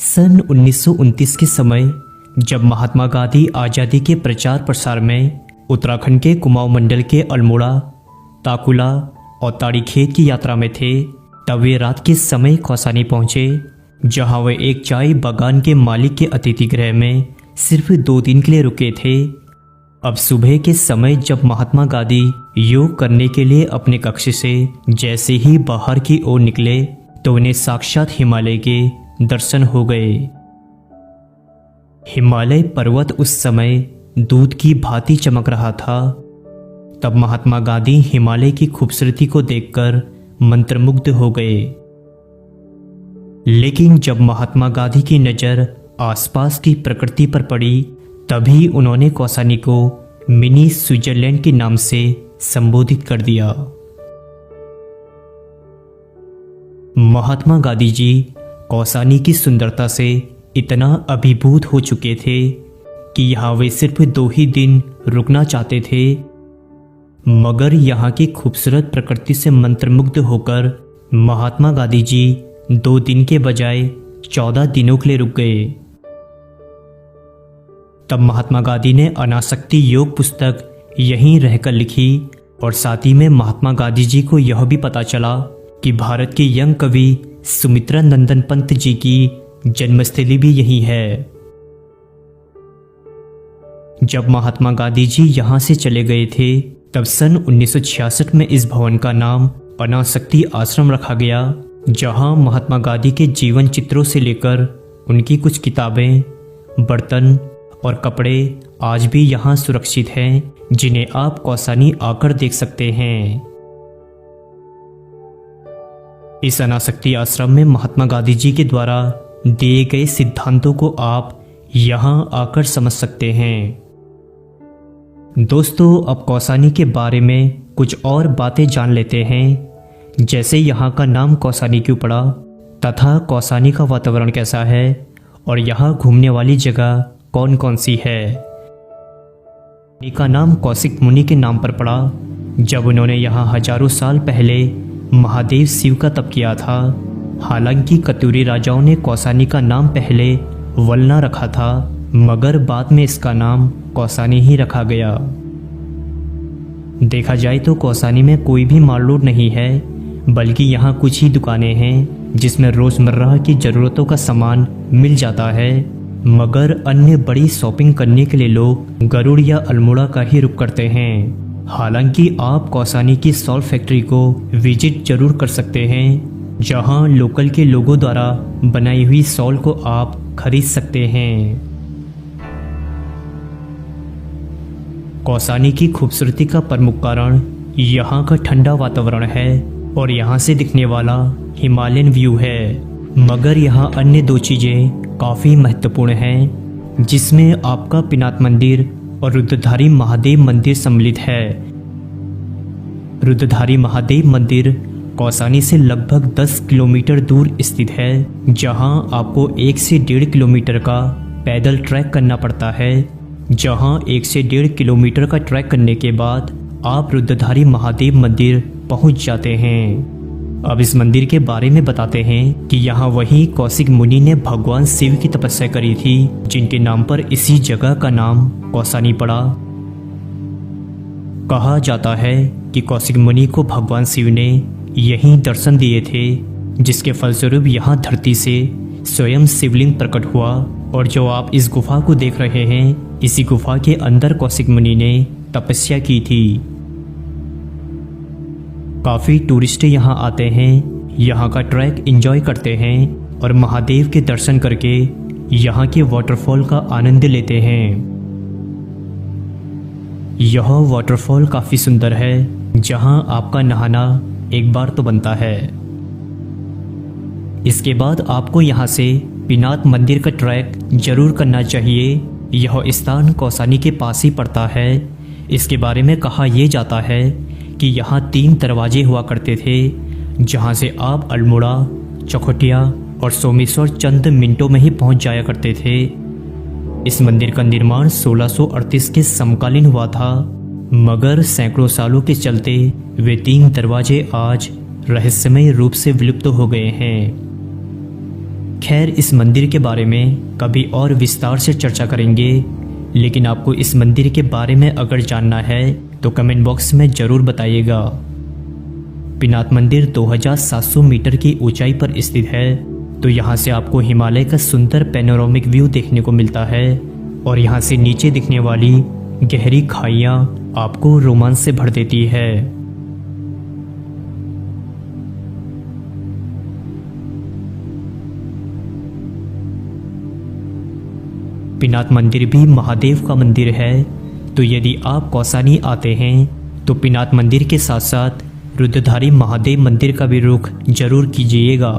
सन 1929 के समय जब महात्मा गांधी आज़ादी के प्रचार प्रसार में उत्तराखंड के कुमाऊं मंडल के अल्मोड़ा, ताकुला और ताड़ीखेत की यात्रा में थे, तब वे रात के समय कौसानी पहुंचे, जहां वे एक चाय बागान के मालिक के अतिथि गृह में सिर्फ 2 दिन के लिए रुके थे। अब सुबह के समय जब महात्मा गांधी योग करने के लिए अपने कक्ष से जैसे ही बाहर की ओर निकले तो उन्हें साक्षात हिमालय के दर्शन हो गए। हिमालय पर्वत उस समय दूध की भांति चमक रहा था। तब महात्मा गांधी हिमालय की खूबसूरती को देखकर मंत्रमुग्ध हो गए। लेकिन जब महात्मा गांधी की नजर आसपास की प्रकृति पर पड़ी, तभी उन्होंने कौसानी को मिनी स्विट्जरलैंड के नाम से संबोधित कर दिया। महात्मा गांधी जी कौसानी की सुंदरता से इतना अभिभूत हो चुके थे कि यहाँ वे सिर्फ 2 ही दिन रुकना चाहते थे, मगर यहाँ की खूबसूरत प्रकृति से मंत्रमुग्ध होकर महात्मा गांधी जी 2 दिन के बजाय 14 दिनों के लिए रुक गए। तब महात्मा गांधी ने अनासक्ति योग पुस्तक यहीं रहकर लिखी और साथ ही में महात्मा गांधी जी को यह भी पता चला कि भारत के यंग कवि सुमित्रा नंदन पंत जी की जन्मस्थली भी यही है। जब महात्मा गांधी जी यहां से चले गए थे, तब सन 1966 में इस भवन का नाम अनासक्ति आश्रम रखा गया, जहां महात्मा गांधी के जीवन चित्रों से लेकर उनकी कुछ किताबें, बर्तन और कपड़े आज भी यहां सुरक्षित हैं, जिन्हें आप कौसानी आकर देख सकते हैं। इस अनासक्ति आश्रम में महात्मा गांधी जी के द्वारा दिए गए सिद्धांतों को आप यहां आकर समझ सकते हैं। दोस्तों, अब कौसानी के बारे में कुछ और बातें जान लेते हैं, जैसे यहाँ का नाम कौसानी क्यों पड़ा तथा कौसानी का वातावरण कैसा है और यहाँ घूमने वाली जगह कौन कौन सी है। इनका नाम कौशिक मुनि के नाम पर पड़ा, जब उन्होंने यहाँ हजारों साल पहले महादेव शिव का तप किया था। हालांकि कत्यूरी राजाओं ने कौसानी का नाम पहले वलना रखा था, मगर बाद में इसका नाम कौसानी ही रखा गया। देखा जाए तो कौसानी में कोई भी माल रोड नहीं है, बल्कि यहाँ कुछ ही दुकानें हैं जिसमें रोजमर्रा की जरूरतों का सामान मिल जाता है, मगर अन्य बड़ी शॉपिंग करने के लिए लोग गरुड़ या अल्मोड़ा का ही रुख करते हैं। हालांकि आप कौसानी की सॉल फैक्ट्री को विजिट जरूर कर सकते हैं, जहां लोकल के लोगों द्वारा बनाई हुई सॉल को आप खरीद सकते हैं। कौसानी की खूबसूरती का प्रमुख कारण यहाँ का ठंडा वातावरण है और यहाँ से दिखने वाला हिमालयन व्यू है, मगर यहाँ अन्य 2 चीजें काफी महत्वपूर्ण हैं, जिसमें आपका पिनाक मंदिर और रुद्रधारी महादेव मंदिर सम्मिलित है। रुद्रधारी महादेव मंदिर कौसानी से लगभग 10 किलोमीटर दूर स्थित है, जहां आपको 1 से 1.5 किलोमीटर का पैदल ट्रैक करना पड़ता है। जहां 1 से 1.5 किलोमीटर का ट्रैक करने के बाद आप रुद्रधारी महादेव मंदिर पहुंच जाते हैं। अब इस मंदिर के बारे में बताते हैं कि यहाँ वही कौशिक मुनि ने भगवान शिव की तपस्या करी थी, जिनके नाम पर इसी जगह का नाम कौसानी पड़ा। कहा जाता है कि कौशिक मुनि को भगवान शिव ने यहीं दर्शन दिए थे, जिसके फलस्वरूप यहाँ धरती से स्वयं शिवलिंग प्रकट हुआ। और जो आप इस गुफा को देख रहे हैं, इसी गुफा के अंदर कौशिक मुनि ने तपस्या की थी। काफ़ी टूरिस्ट यहाँ आते हैं, यहाँ का ट्रैक एंजॉय करते हैं और महादेव के दर्शन करके यहाँ के वाटरफॉल का आनंद लेते हैं। यह वाटरफॉल काफ़ी सुंदर है, जहाँ आपका नहाना एक बार तो बनता है। इसके बाद आपको यहाँ से पिनाक मंदिर का ट्रैक जरूर करना चाहिए। यह स्थान कौसानी के पास ही पड़ता है। इसके बारे में कहा यह जाता है कि यहाँ 3 दरवाजे हुआ करते थे, जहाँ से आप अल्मोड़ा, चौखटिया और सोमेश्वर चंद मिनटों में ही पहुँच जाया करते थे। इस मंदिर का निर्माण 1638 के समकालीन हुआ था, मगर सैकड़ों सालों के चलते वे 3 दरवाजे आज रहस्यमय रूप से विलुप्त हो गए हैं। खैर, इस मंदिर के बारे में कभी और विस्तार से चर्चा करेंगे, लेकिन आपको इस मंदिर के बारे में अगर जानना है तो कमेंट बॉक्स में ज़रूर बताइएगा। पिनात मंदिर 2700 मीटर की ऊंचाई पर स्थित है, तो यहाँ से आपको हिमालय का सुंदर पैनोरामिक व्यू देखने को मिलता है और यहाँ से नीचे दिखने वाली गहरी खाइयाँ आपको रोमांच से भर देती है। पिनात मंदिर भी महादेव का मंदिर है, तो यदि आप कौसानी आते हैं तो पिनात मंदिर के साथ साथ रुद्रधारी महादेव मंदिर का भी रुख जरूर कीजिएगा।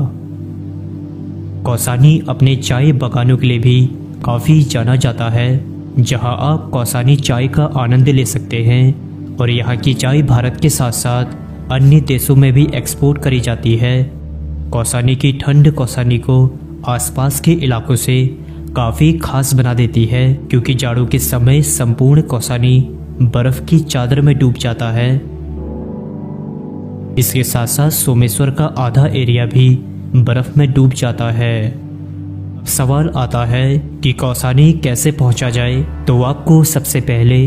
कौसानी अपने चाय बागानों के लिए भी काफ़ी जाना जाता है, जहां आप कौसानी चाय का आनंद ले सकते हैं और यहाँ की चाय भारत के साथ साथ अन्य देशों में भी एक्सपोर्ट करी जाती है। कौसानी की ठंड कौसानी को आसपास के इलाकों से काफ़ी खास बना देती है, क्योंकि जाड़ों के समय संपूर्ण कौसानी बर्फ की चादर में डूब जाता है। इसके साथ साथ सोमेश्वर का आधा एरिया भी बर्फ में डूब जाता है। सवाल आता है कि कौसानी कैसे पहुंचा जाए, तो आपको सबसे पहले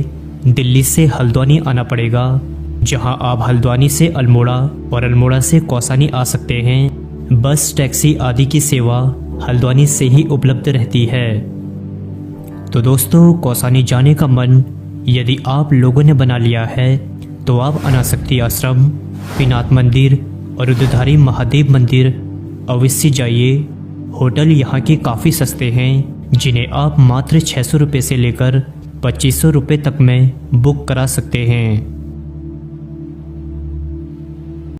दिल्ली से हल्द्वानी आना पड़ेगा, जहां आप हल्द्वानी से अल्मोड़ा और अल्मोड़ा से कौसानी आ सकते हैं। बस, टैक्सी आदि की सेवा हल्द्वानी से ही उपलब्ध रहती है। तो दोस्तों, कौसानी जाने का मन यदि आप लोगों ने बना लिया है तो आप अनासक्ति आश्रम, पिनात मंदिर और रुद्रधारी महादेव मंदिर अवश्य जाइए। होटल यहाँ के काफ़ी सस्ते हैं, जिन्हें आप मात्र 600 रुपये से लेकर 2500 रुपये तक में बुक करा सकते हैं।